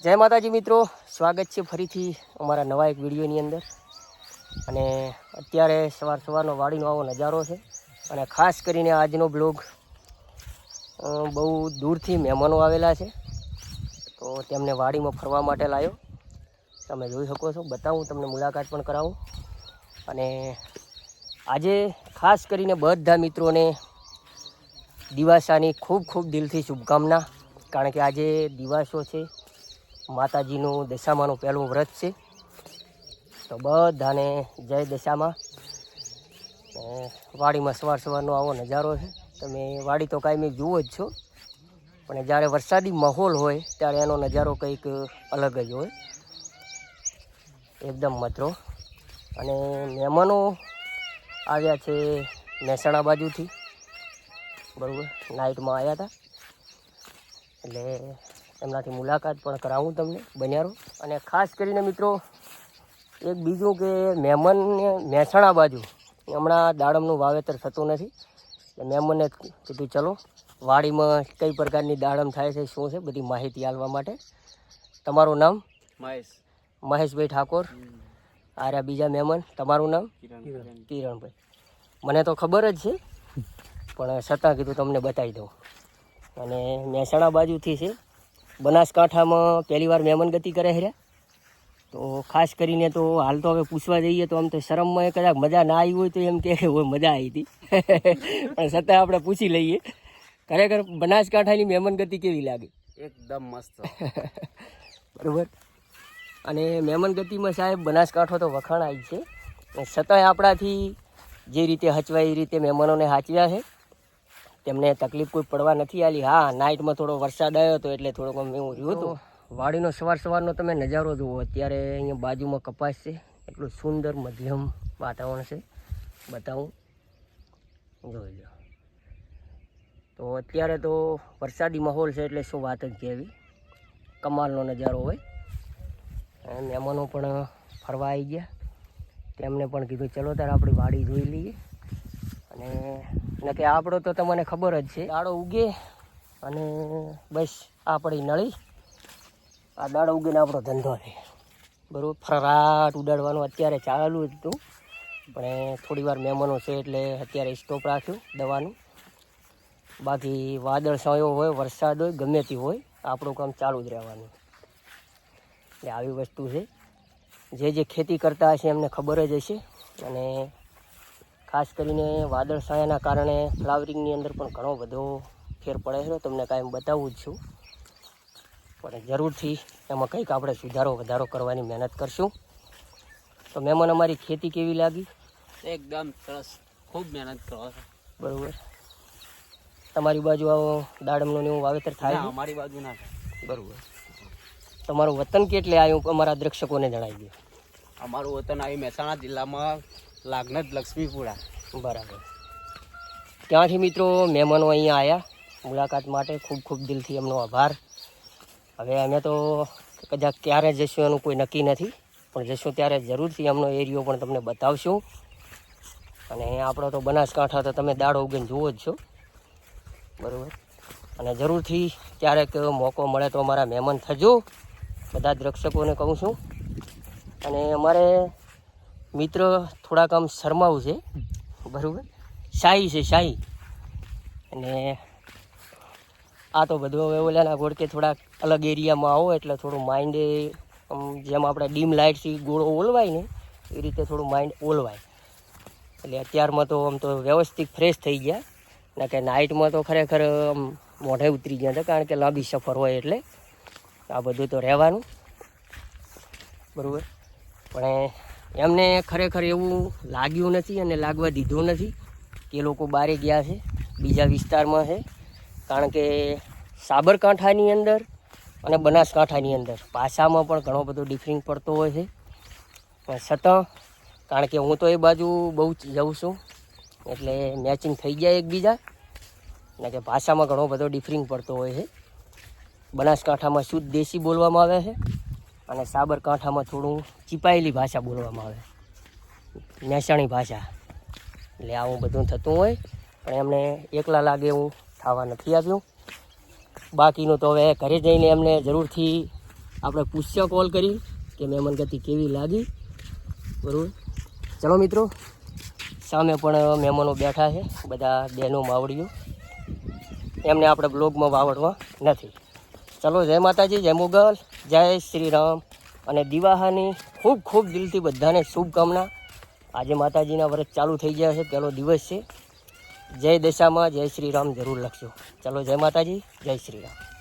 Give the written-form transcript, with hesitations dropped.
જય માતાજી મિત્રો, સ્વાગત છે ફરીથી અમારા નવા એક વિડીયોની અંદર. અને અત્યારે સવારનો વાડીનો આવો નજારો છે. અને ખાસ કરીને આજનો બ્લોગ બહુ દૂરથી મહેમાનો આવેલા છે, તો તેમને વાડીમાં ફરવા માટે લાવ્યો. તમે જોઈ શકો છો, બતાવું તમને, મુલાકાત પણ કરાવું. અને આજે ખાસ કરીને બધા મિત્રોને દિવાસાની ખૂબ ખૂબ દિલથી શુભકામના, કારણ કે આજે દિવાસો છે, માતાજીનું દશામાનું પહેલું વ્રત છે. તો બધાને જય દશામાં. વાડીમાં સવારનો આવો નજારો છે. તમે વાડી તો કાંઈ જુઓ જ છો, પણ જ્યારે વરસાદી માહોલ હોય ત્યારે એનો નજારો કંઈક અલગ જ હોય, એકદમ મધરો. અને મહેમાનો આવ્યા છે મહેસાણા બાજુથી, બરાબર, નાઇટમાં આવ્યા હતા, એટલે એમનાથી મુલાકાત પણ કરાવું તમને, બન્યા રહો. અને ખાસ કરીને મિત્રો એક બીજું કે મહેમાનને મહેસાણા બાજુ હમણાં દાડમનું વાવેતર થતું નથી, એટલે મહેમાનને કીધું ચલો વાડીમાં કઈ પ્રકારની દાડમ થાય છે, શું છે, બધી માહિતી આપવા માટે. તમારું નામ? મહેશભાઈ ઠાકોર. આ બીજા મહેમાન, તમારું નામ? કિરણભાઈ. મને તો ખબર જ છે, પણ છતાં કીધું તમને બતાવી દઉં. અને મહેસાણા બાજુથી છે, બનાસકાંઠામાં પહેલી વાર મહેમાન ગતિ કરે છે. તો ખાસ કરીને તો હાલ તો હવે પૂછવા જઈએ તો આમ તો શરમમાં કદાચ મજા ના આવી હોય તો એમ કે હોય મજા આવી હતી, પણ છતાં આપણે પૂછી લઈએ, ખરેખર બનાસકાંઠાની મહેમાન ગતિ કેવી લાગે? એકદમ મસ્ત. બરાબર. અને મહેમાન ગતિમાં સાહેબ બનાસકાંઠો તો વખાણાય છે, છતાંય આપણાથી જે રીતે હચવાય એ રીતે મહેમાનોને હાચવ્યા છે, તેમને તકલીફ કોઈ પડવા નથી આલી. હા, નાઇટમાં થોડો વરસાદ આવ્યો હતો એટલે થોડોક એવું રહ્યું હતું. વાડીનો સવારનો તમે નજારો જુઓ. અત્યારે અહીંયા બાજુમાં કપાસ છે, એટલું સુંદર મધ્યમ વાતાવરણ છે, બતાવું, જોઈ લો. તો અત્યારે તો વરસાદી માહોલ છે, એટલે શું વાત જ કહેવી, કમાલનો નજારો હોય. મહેમાનો પણ ફરવા આવી ગયા, તેમને પણ કીધું ચલો ત્યારે આપણી વાડી જોઈ લઈએ. અને કે આપણો તો તમને ખબર જ છે, દાડો ઉગે અને બસ આપણી નળી, આ દાડો ઉગીને આપણો ધંધો છે, બરાબર. ફરાટ ઉડાડવાનું અત્યારે ચાલુ જ હતું, પણ થોડી વાર મહેમાનો છે એટલે અત્યારે સ્ટોપ રાખ્યું દવાનું. બાકી વાદળ છાયો હોય, વરસાદ હોય, ગમે તે હોય, આપણું કામ ચાલુ જ રહેવાનું. એટલે આવી વસ્તુ છે, જે ખેતી કરતા હશે એમને ખબર જ હશે. અને ખાસ કરીને વાદળ છાયાના કારણે ફ્લાવરિંગની અંદર પણ ઘણો બધો ફેર પડે છે. તમને કાંઈ બતાવું જ છું, પણ જરૂરથી એમાં કંઈક આપણે સુધારો વધારો કરવાની મહેનત કરશું. તો મહેમાન, અમારી ખેતી કેવી લાગી? એકદમ સરસ, ખૂબ મહેનત કરો છો. બરાબર. તમારી બાજુ આવો દાડમનું એવું વાવેતર થાય? અમારી બાજુ ના થાય. બરાબર. તમારું વતન કેટલે આવ્યું અમારા દર્શકોને જણાવી દો. અમારું વતન આવ્યું મહેસાણા જિલ્લામાં લાગનત લક્ષ્મીપુરા. બરાબર. ત્યાંથી મિત્રો મહેમાનો અહીંયા આવ્યા મુલાકાત માટે, ખૂબ ખૂબ દિલથી એમનો આભાર. હવે અમે તો કદાચ ક્યારે જઈશું એનું કોઈ નક્કી નથી, પણ જઈશું ત્યારે જરૂરથી એમનો એરિયો પણ તમને બતાવશું. અને આપણો તો બનાસકાંઠા તો તમે દાડો ઉગીને જુઓ જ છો, બરાબર. અને જરૂરથી ક્યારેક મોકો મળે તો અમારા મહેમાન થજો, બધા દ્રક્ષકોને કહું છું. અને અમારે મિત્ર થોડાક આમ શરમાવું છે, બરાબર, શાહી છે, શાહી. અને આ તો બધું હવે ઓલાના ગોળકે થોડાક અલગ એરિયામાં આવો એટલે થોડું માઇન્ડ જેમ આપણે ડીમ લાઇટથી ગોળો ઓલવાય ને એ રીતે થોડું માઇન્ડ ઓલવાય. એટલે અત્યારમાં તો આમ તો વ્યવસ્થિત ફ્રેશ થઈ ગયા, ને કે નાઇટમાં તો ખરેખર મોઢે ઉતરી ગયા હતા, કારણ કે લાંબી સફર હોય એટલે આ બધું તો રહેવાનું, બરાબર. પણ એમને ખરેખર એવું લાગ્યું નથી અને લાગવા દીધું નથી કે લોકો બહારે ગયા છે, બીજા વિસ્તારમાં છે. કારણ કે સાબરકાંઠાની અંદર અને બનાસકાંઠાની અંદર ભાષામાં પણ ઘણો બધો ડિફરિંગ પડતો હોય છે. પણ છતાં, કારણ કે હું તો એ બાજુ બહુ જ જાઉં છું, એટલે મેચિંગ થઈ જાય એકબીજા, ને કે ભાષામાં ઘણો બધો ડિફરિંગ પડતો હોય છે. બનાસકાંઠામાં શુદ્ધ દેશી બોલવામાં આવે છે, અને સાબરકાંઠામાં થોડું ચીપાયેલી ભાષા બોલવામાં આવે, મહેસાણી ભાષા. એટલે આવું બધું થતું હોય, પણ એમને એકલા લાગે એવું થવા નથી આપ્યું. બાકીનું તો હવે ઘરે જઈને એમને જરૂરથી આપણે પૂછ્યા કોલ કરી કે મહેમાન ગતિ કેવી લાગી. બરાબર, ચલો મિત્રો, સામે પણ મહેમાનો બેઠા છે, બધા બહેનો માવડીઓ, એમને આપણે બ્લોગમાં વાવડવા નથી. ચલો, જય માતાજી, જય મોગલ, જય શ્રી રામ અને દિવાહાની ખૂબ ખૂબ દિલથી બધાને શુભકામના. આજે માતાજીના વ્રત ચાલુ થઈ ગયા છે, પહેલો દિવસ છે. જય દશામાં જય શ્રી રામ જરૂર લખજો. ચલો, જય માતાજી, જય શ્રી રામ.